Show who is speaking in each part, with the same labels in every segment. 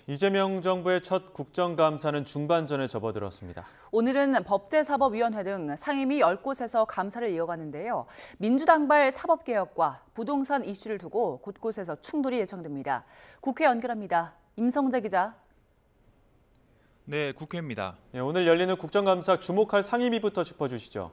Speaker 1: 이재명 정부의 첫 국정감사는 중반전에 접어들었습니다.
Speaker 2: 오늘은 법제사법위원회 등 상임위 10곳에서 감사를 이어가는데요. 민주당발 사법개혁과 부동산 이슈를 두고 곳곳에서 충돌이 예상됩니다. 국회 연결합니다. 임성재 기자.
Speaker 3: 네, 국회입니다.
Speaker 1: 오늘 열리는 국정감사 주목할 상임위부터 짚어주시죠.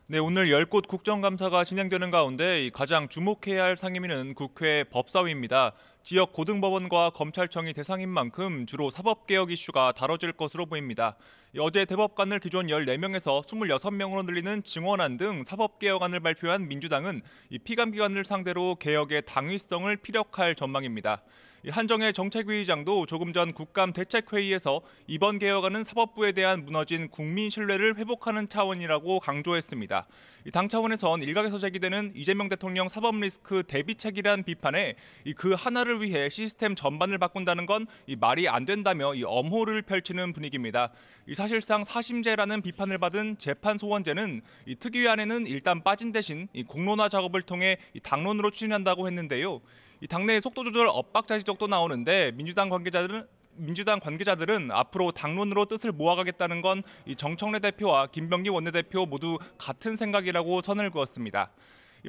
Speaker 3: 네, 오늘 10곳 국정감사가 진행되는 가운데 가장 주목해야 할 상임위는 국회 법사위입니다. 지역 고등법원과 검찰청이 대상인 만큼 주로 사법개혁 이슈가 다뤄질 것으로 보입니다. 어제 대법관을 기존 14명에서 26명으로 늘리는 증원안 등 사법개혁안을 발표한 민주당은 피감기관을 상대로 개혁의 당위성을 피력할 전망입니다. 한정혜 정책위의장도 조금 전 국감대책회의에서 이번 개혁안은 사법부에 대한 무너진 국민 신뢰를 회복하는 차원이라고 강조했습니다. 당 차원에선 일각에서 제기되는 이재명 대통령 사법 리스크 대비책이란 비판에 그 하나를 위해 시스템 전반을 바꾼다는 건 말이 안 된다며 엄호를 펼치는 분위기입니다. 사실상 사심제라는 비판을 받은 재판소원제는 특위안에는 일단 빠진 대신 공론화 작업을 통해 당론으로 추진한다고 했는데요. 당내 속도 조절 엇박자 지적도 나오는데 민주당 관계자들은 앞으로 당론으로 뜻을 모아가겠다는 건 정청래 대표와 김병기 원내대표 모두 같은 생각이라고 선을 그었습니다.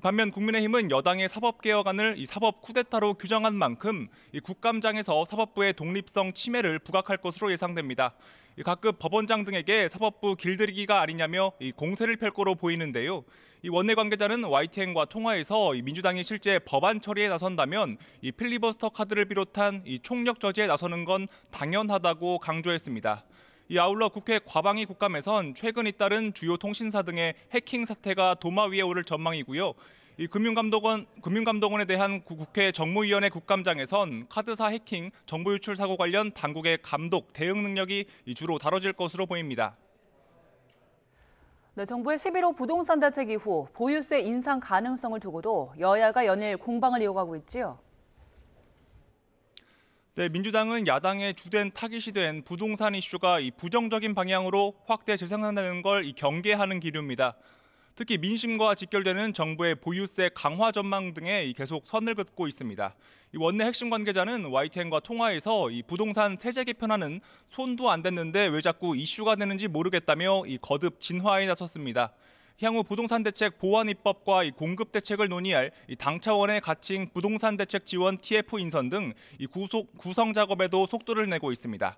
Speaker 3: 반면 국민의힘은 여당의 사법개혁안을 사법 쿠데타로 규정한 만큼 국감장에서 사법부의 독립성 침해를 부각할 것으로 예상됩니다. 각급 법원장 등에게 사법부 길들이기가 아니냐며 공세를 펼 거로 보이는데요. 원내 관계자는 YTN과 통화에서 민주당이 실제 법안 처리에 나선다면 필리버스터 카드를 비롯한 총력 저지에 나서는 건 당연하다고 강조했습니다. 아울러 국회 과방위 국감에선 최근 잇따른 주요 통신사 등의 해킹 사태가 도마 위에 오를 전망이고요. 금융감독원에 대한 국회 정무위원회 국감장에선 카드사 해킹, 정보 유출 사고 관련 당국의 감독, 대응 능력이 주로 다뤄질 것으로 보입니다.
Speaker 2: 네, 정부의 11호 부동산 대책 이후 보유세 인상 가능성을 두고도 여야가 연일 공방을 이어가고 있지요.
Speaker 3: 네, 민주당은 야당의 주된 타깃이 된 부동산 이슈가 부정적인 방향으로 확대 재생산되는 걸 경계하는 기류입니다. 특히 민심과 직결되는 정부의 보유세 강화 전망 등에 계속 선을 긋고 있습니다. 원내 핵심 관계자는 YTN과 통화에서 부동산 세제 개편안은 손도 안 댔는데 왜 자꾸 이슈가 되는지 모르겠다며 거듭 진화에 나섰습니다. 향후 부동산 대책 보완 입법과 공급 대책을 논의할 당 차원의 가칭 부동산 대책 지원 TF 인선 등 구성 작업에도 속도를 내고 있습니다.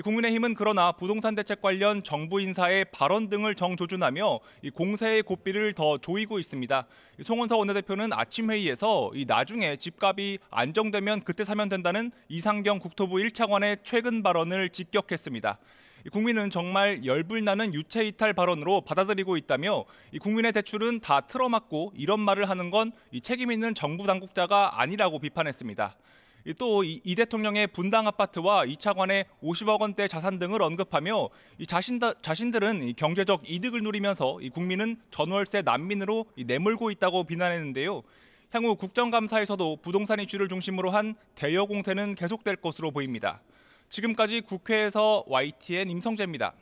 Speaker 3: 국민의힘은 그러나 부동산 대책 관련 정부 인사의 발언 등을 정조준하며 공세의 고삐를 더 조이고 있습니다. 송원석 원내대표는 아침 회의에서 나중에 집값이 안정되면 그때 사면 된다는 이상경 국토부 1차관의 최근 발언을 직격했습니다. 국민은 정말 열불나는 유체 이탈 발언으로 받아들이고 있다며 국민의 대출은 다 틀어막고 이런 말을 하는 건 책임 있는 정부 당국자가 아니라고 비판했습니다. 또 이 대통령의 분당 아파트와 이 차관의 50억 원대 자산 등을 언급하며 자신들은 경제적 이득을 누리면서 국민은 전월세 난민으로 내몰고 있다고 비난했는데요. 향후 국정감사에서도 부동산 이슈를 중심으로 한 대여 공세는 계속될 것으로 보입니다. 지금까지 국회에서 YTN 임성재입니다.